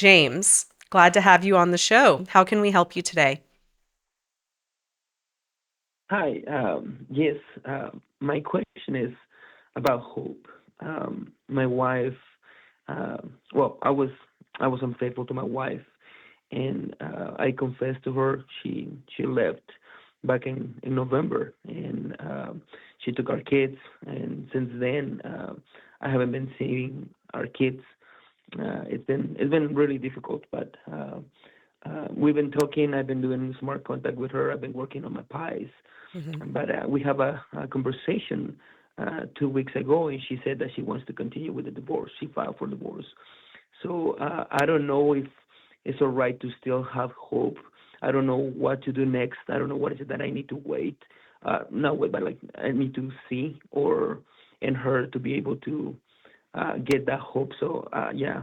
James, glad to have you on the show. How can we help you today? Hi. Yes, my question is about hope. My wife, well, I was unfaithful to my wife, and I confessed to her. She left back in November, and she took our kids. And since then, I haven't been seeing our kids. It's been really difficult, but we've been talking. I've been doing smart contact with her. I've been working on my pies, Mhm. but we have a conversation 2 weeks ago, and she said that she wants to continue with the divorce. She filed for divorce. So I don't know if it's all right to still have hope. I don't know what to do next. I don't know what is it that I need to wait. Not wait, but like I need to see or in her to be able to get that hope. So yeah,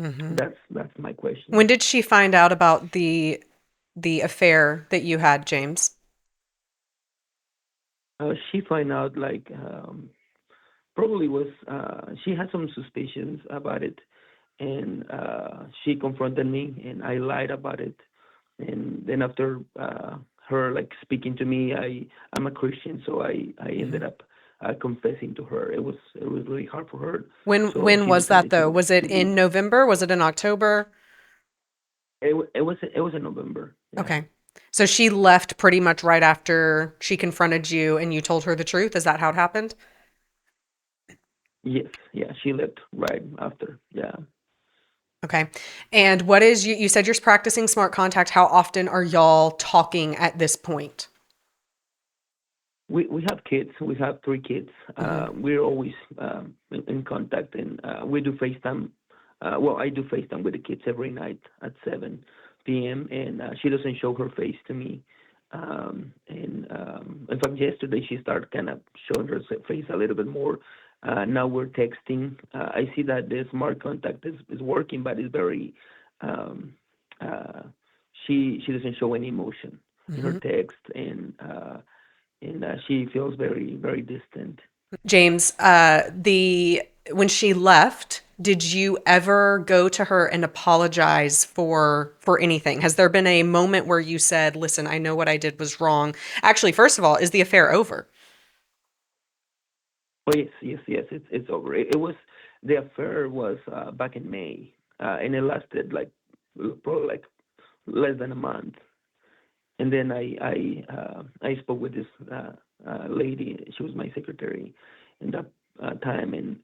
Mhm. that's my When question. did she find out about the affair that you had, James? She find out like probably was she had some suspicions about it, and she confronted me, and I lied about it. And then after her like speaking to me, I'm a Christian, so I ended Mhm. up confessing to her. It was really hard for her, When so when she was that decided though? to Was it to do. in November? Was it in October? It was in November. Yeah. Okay. So she left pretty much right after she confronted you and you told her the truth. Is that how it happened? Yes. Yeah. She left right after. Yeah. Okay. And what is you said you're practicing smart contact. How often are y'all talking at this point? We have kids. We have three kids. Mhm. We're always in contact, and we do FaceTime. Well, I do FaceTime with the kids every night at 7 p.m. and she doesn't show her face to me. And in fact, yesterday she started kind of showing her face a little bit more. Now we're texting. I see that the smart contact is working, but it's very. Um, uh, she doesn't show any emotion in her Mhm. text, and she feels very very distant. James, the when she left, did you ever go to her and apologize for anything? Has there been a moment where you said, "Listen, I know what I did was wrong." Actually, first of all, is the affair over? Oh yes, yes, yes. It's over. It was the affair was back in May, and it lasted like probably like less than a month. And then I spoke with this lady. She was my secretary in that time, and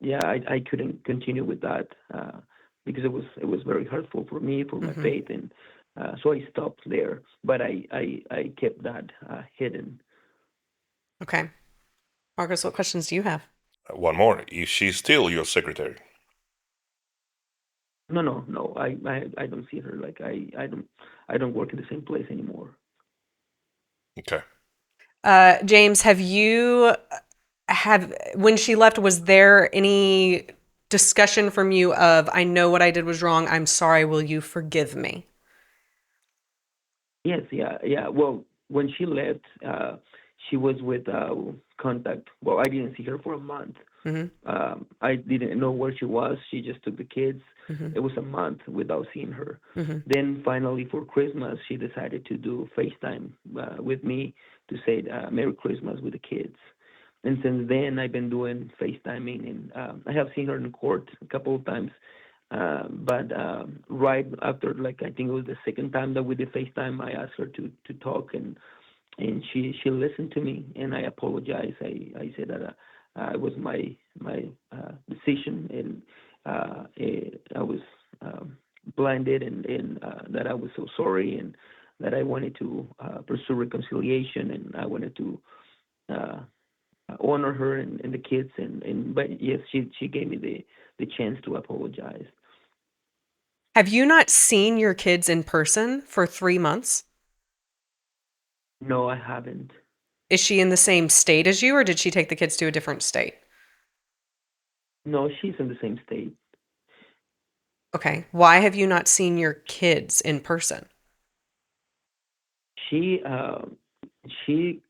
yeah, I couldn't continue with that because it was very hurtful for me for my Hmm. faith, and so I stopped there. But I kept that hidden. Okay. Marcus, what questions do you have? One more. Is she still your secretary? No, no, no. I don't see her. Like I don't work in the same place anymore. Okay. James, have when she left, was there any discussion from you of, I know what I did was wrong. I'm sorry. Will you forgive me? Yes, yeah, yeah. Well, when she left, she was with contact. Well, I didn't see her for a month. Hmm. I didn't know where she was. She just took the kids. Hmm. It was a month without seeing her. Hmm. Then finally, for Christmas, she decided to do FaceTime with me to say Merry Christmas with the kids. And since then, I've been doing FaceTiming, and I have seen her in court a couple of times. But right after, like I think it was the second time that we did FaceTime, I asked her to talk, and she listened to me, and I apologized. I said that it was my decision, and I was blinded, and that I was so sorry, and that I wanted to pursue reconciliation, and I wanted to uh, honor her and the kids, and but yes, she gave me the chance to apologize. Have you not seen your kids in person for 3 months? No, I haven't. Is she in the same state as you, or did she take the kids to a different state? No, she's in the same state. Okay. Why have you not seen your kids in person? She she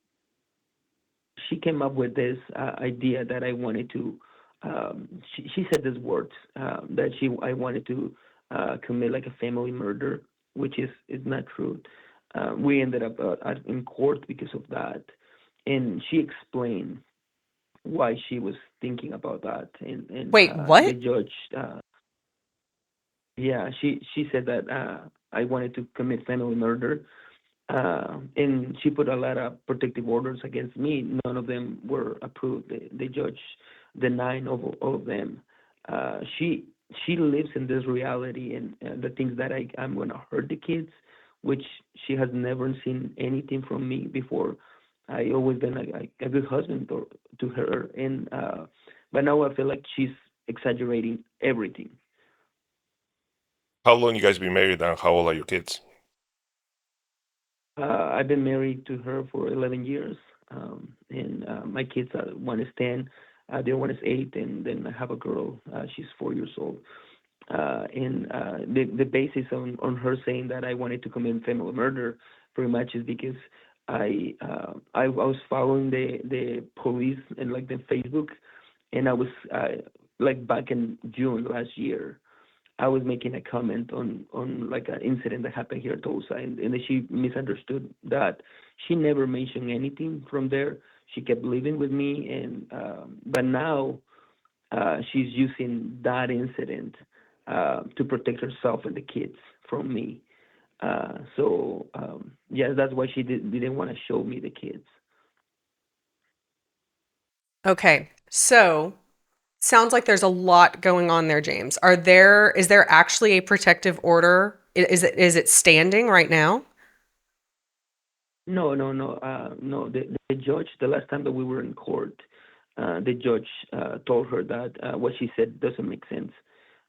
she came up with this idea that I wanted to. She said these words that she I wanted to commit like a family murder, which is not true. We ended up in court because of that, and she explained why she was thinking about that, and Wait, the what? judge, yeah, she said that I wanted to commit family murder, and she put a lot of protective orders against me. None of them were approved. The judge denied all of them. She lives in this reality and the things that I'm gonna hurt the kids, which she has never seen anything from me before. I always been a good husband to her, and but now I feel like she's exaggerating everything. How long you guys been married and how old are your kids? I've been married to her for 11 years, and my kids are one is 10, the other one is 8, and then I have a girl. She's 4 years old. And the basis on her saying that I wanted to commit family murder pretty much is because I was following the police and like the Facebook, and I was like back in June last year. I was making a comment on like an incident that happened here at Tulsa, and then she misunderstood that. She never mentioned anything from there. She kept living with me, and but now she's using that incident to protect herself and the kids from me. Yeah, that's why she didn't want to show me the kids. Okay. So, sounds like there's a lot going on there, James. Is there actually a protective order? Is it standing right now? No, no, no, no. The judge, the last time that we were in court, the judge told her that what she said doesn't make sense.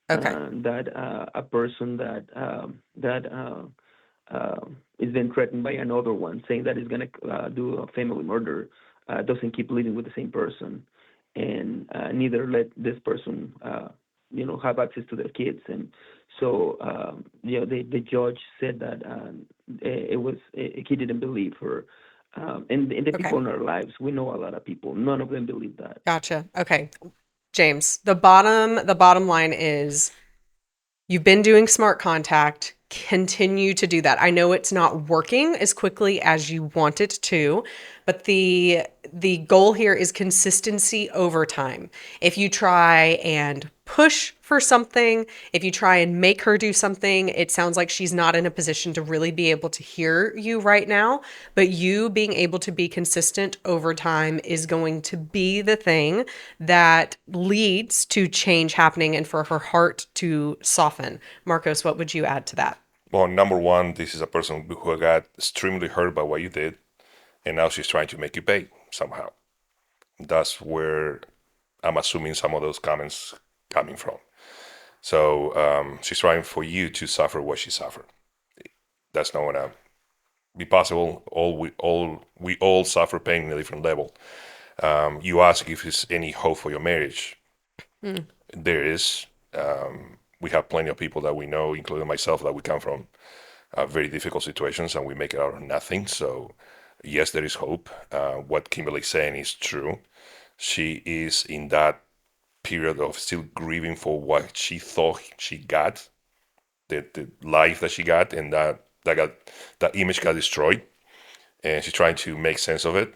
Okay. That a person that is being threatened by another one, saying that he's gonna do a family murder, doesn't keep living with the same person, and neither let this person, have access to their kids. And so, the judge said that he didn't believe her. And the Okay. people in our lives, we know a lot of people. None of them believe that. Gotcha. Okay. James, the bottom line is you've been doing smart contact. Continue to do that. I know it's not working as quickly as you want it to, but the goal here is consistency over time. If you try and push for something, if you try and make her do something, it sounds like she's not in a position to really be able to hear you right now. But you being able to be consistent over time is going to be the thing that leads to change happening and for her heart to soften. Marcos, what would you add to that? Well, number one, this is a person who got extremely hurt by what you did, and now she's trying to make you pay somehow. That's where I'm assuming some of those comments coming from. So she's trying for you to suffer what she suffered. That's not gonna be possible. We all suffer pain in a different level. You ask if there's any hope for your marriage. Mm. There is. We have plenty of people that we know, including myself, that we come from very difficult situations and we make it out of nothing. So, yes, there is hope. What Kimberly's saying is true. She is in that period of still grieving for what she thought she got, the life that she got, and that image got destroyed, and she's trying to make sense of it.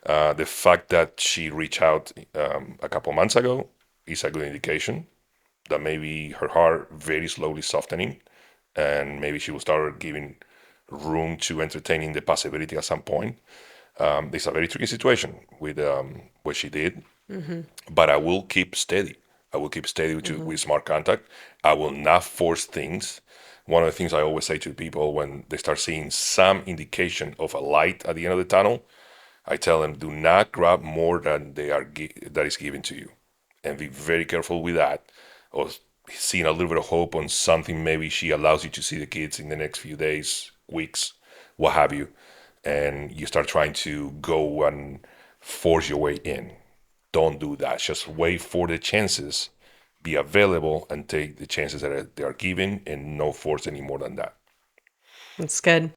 The fact that she reached out a couple months ago is a good indication that maybe her heart very slowly softening, and maybe she will start giving room to entertaining the possibility at some point. It's a very tricky situation with what she did, Hmm. but I will keep steady. I will keep steady Hmm. with smart contact. I will not force things. One of the things I always say to people when they start seeing some indication of a light at the end of the tunnel, I tell them, do not grab more than that is given to you, and be very careful with that. Or seeing a little bit of hope on something, maybe she allows you to see the kids in the next few days, weeks, what have you, and you start trying to go and force your way in. Don't do that. Just wait for the chances, be available, and take the chances that they are given, and no force any more than that. That's good.